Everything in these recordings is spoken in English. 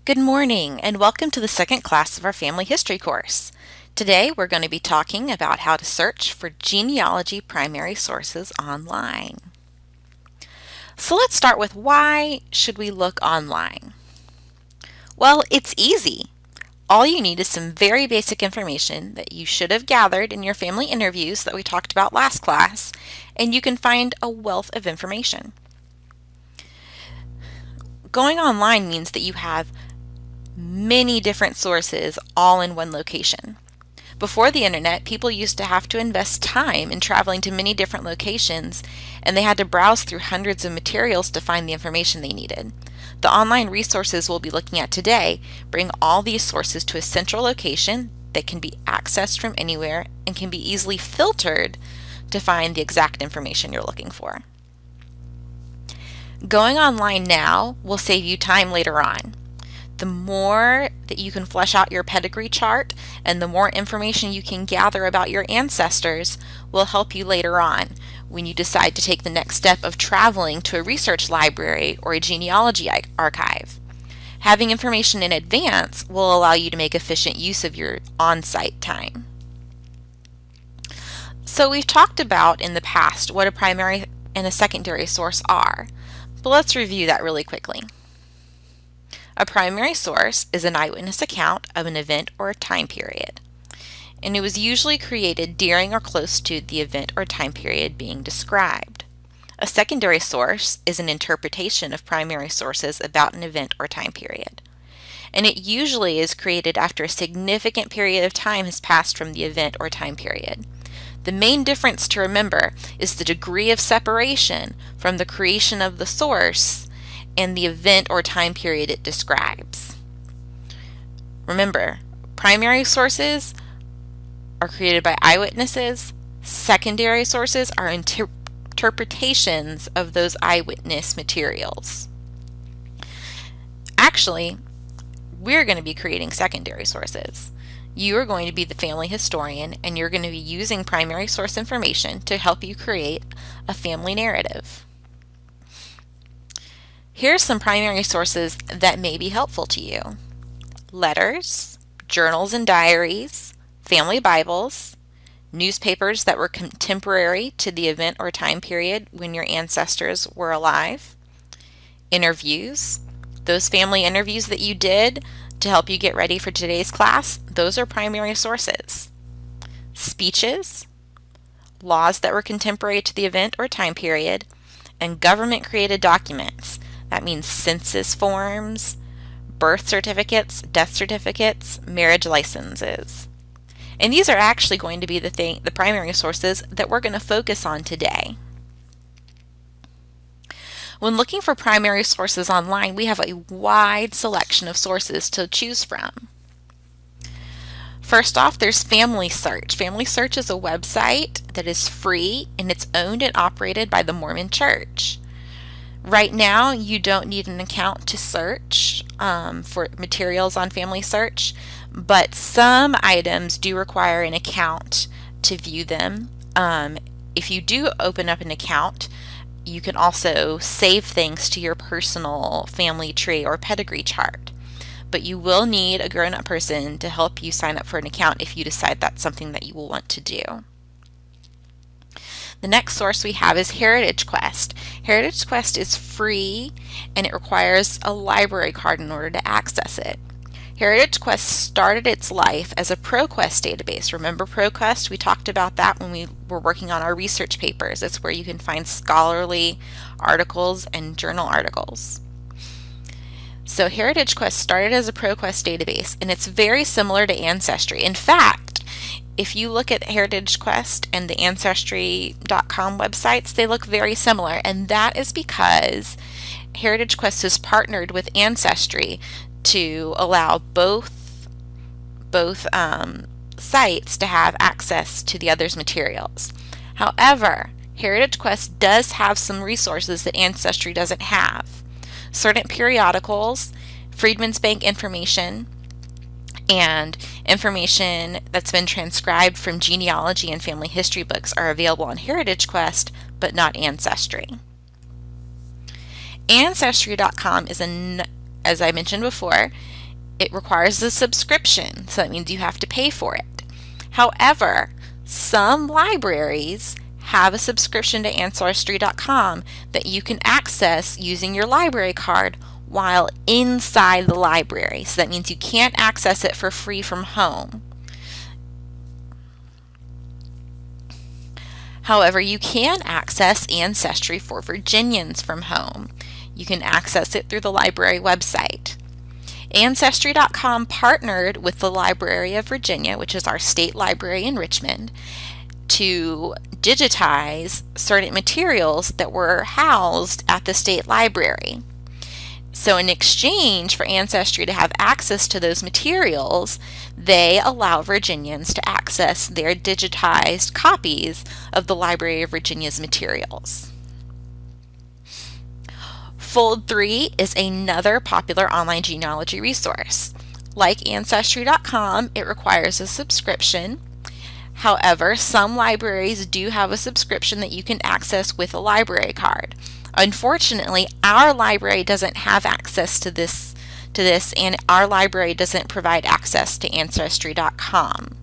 Good morning and welcome to the second class of our family history course. Today we're going to be talking about how to search for genealogy primary sources online. So let's start with why should we look online? Well, it's easy. All you need is some very basic information that you should have gathered in your family interviews that we talked about last class, and you can find a wealth of information. Going online means that you have many different sources all in one location. Before the internet, people used to have to invest time in traveling to many different locations, and they had to browse through hundreds of materials to find the information they needed. The online resources we'll be looking at today bring all these sources to a central location that can be accessed from anywhere and can be easily filtered to find the exact information you're looking for. Going online now will save you time later on. The more that you can flesh out your pedigree chart and the more information you can gather about your ancestors will help you later on when you decide to take the next step of traveling to a research library or a genealogy archive. Having information in advance will allow you to make efficient use of your on-site time. So we've talked about in the past what a primary and a secondary source are, but let's review that really quickly. A primary source is an eyewitness account of an event or a time period, and it was usually created during or close to the event or time period being described. A secondary source is an interpretation of primary sources about an event or time period, and it usually is created after a significant period of time has passed from the event or time period. The main difference to remember is the degree of separation from the creation of the source and the event or time period it describes. Remember, primary sources are created by eyewitnesses. Secondary sources are interpretations of those eyewitness materials. Actually, we're going to be creating secondary sources. You are going to be the family historian, and you're going to be using primary source information to help you create a family narrative. Here are some primary sources that may be helpful to you: letters, journals and diaries, family Bibles, newspapers that were contemporary to the event or time period when your ancestors were alive, interviews, those family interviews that you did to help you get ready for today's class, those are primary sources. Speeches, laws that were contemporary to the event or time period, and government-created documents. That means census forms, birth certificates, death certificates, marriage licenses. And these are actually going to be the primary sources that we're going to focus on today. When looking for primary sources online, we have a wide selection of sources to choose from. First off, there's Family Search. Family Search is a website that is free, and it's owned and operated by the Mormon Church. Right now, you don't need an account to search for materials on Family Search, but some items do require an account to view them. If you do open up an account, you can also save things to your personal family tree or pedigree chart. But you will need a grown-up person to help you sign up for an account if you decide that's something that you will want to do. The next source we have is Heritage Quest. Heritage Quest is free and it requires a library card in order to access it. Heritage Quest started its life as a ProQuest database. Remember ProQuest? We talked about that when we were working on our research papers. It's where you can find scholarly articles and journal articles. So Heritage Quest started as a ProQuest database, and it's very similar to Ancestry. In fact, if you look at Heritage Quest and the Ancestry.com websites, they look very similar, and that is because Heritage Quest has partnered with Ancestry to allow both sites to have access to the other's materials. However, Heritage Quest does have some resources that Ancestry doesn't have. Certain periodicals, Freedmen's Bank information, and information that's been transcribed from genealogy and family history books are available on Heritage Quest, but not Ancestry. Ancestry.com is as I mentioned before, it requires a subscription, so that means you have to pay for it. However, some libraries have a subscription to Ancestry.com that you can access using your library card while inside the library. So that means you can't access it for free from home. However, you can access Ancestry for Virginians from home. You can access it through the library website. Ancestry.com partnered with the Library of Virginia, which is our state library in Richmond, to digitize certain materials that were housed at the state library. So in exchange for Ancestry to have access to those materials, they allow Virginians to access their digitized copies of the Library of Virginia's materials. Fold3 is another popular online genealogy resource. Like Ancestry.com, it requires a subscription. However, some libraries do have a subscription that you can access with a library card. Unfortunately, our library doesn't have access to this, and our library doesn't provide access to Ancestry.com.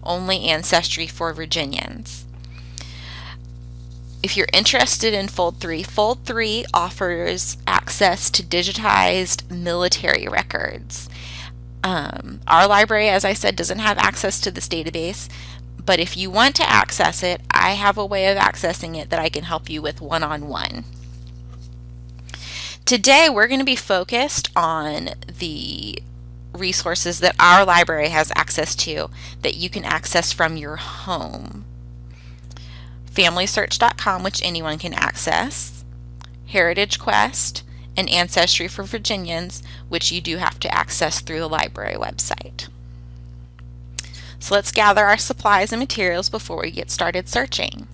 Only Ancestry for Virginians. If you're interested in Fold3, Fold3 offers access to digitized military records. Our library, as I said, doesn't have access to this database, but if you want to access it, I have a way of accessing it that I can help you with one-on-one. Today, we're going to be focused on the resources that our library has access to that you can access from your home. FamilySearch.com, which anyone can access, Heritage Quest, and Ancestry for Virginians, which you do have to access through the library website. So let's gather our supplies and materials before we get started searching.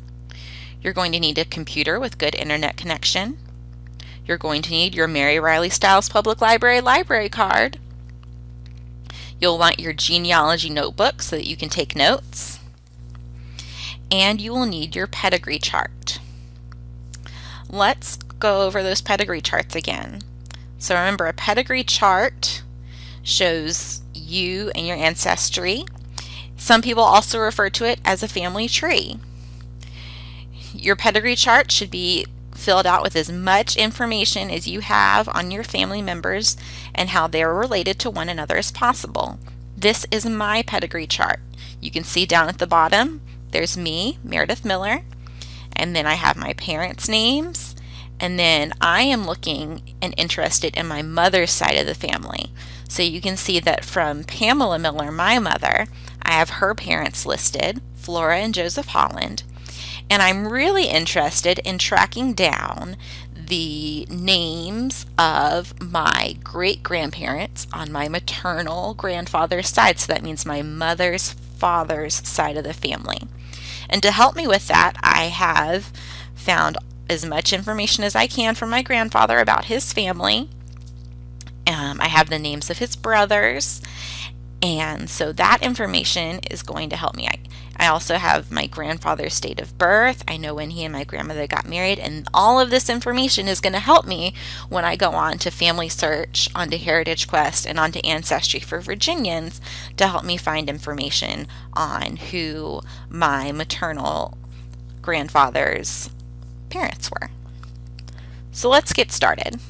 You're going to need a computer with good internet connection. You're going to need your Mary Riley Stiles Public Library library card. You'll want your genealogy notebook so that you can take notes. And you will need your pedigree chart. Let's go over those pedigree charts again. So remember, a pedigree chart shows you and your ancestry. Some people also refer to it as a family tree. Your pedigree chart should be filled out with as much information as you have on your family members and how they are related to one another as possible. This is my pedigree chart. You can see down at the bottom, there's me, Meredith Miller, and then I have my parents' names, and then I am looking and interested in my mother's side of the family. So you can see that from Pamela Miller, my mother, I have her parents listed, Flora and Joseph Holland, and I'm really interested in tracking down the names of my great-grandparents on my maternal grandfather's side, so that means my mother's father's side of the family. And to help me with that, I have found as much information as I can from my grandfather about his family. I have the names of his brothers, and so that information is going to help me. I also have my grandfather's date of birth. I know when he and my grandmother got married, and all of this information is going to help me when I go on to Family Search, onto Heritage Quest, and onto Ancestry for Virginians to help me find information on who my maternal grandfather's parents were. So let's get started.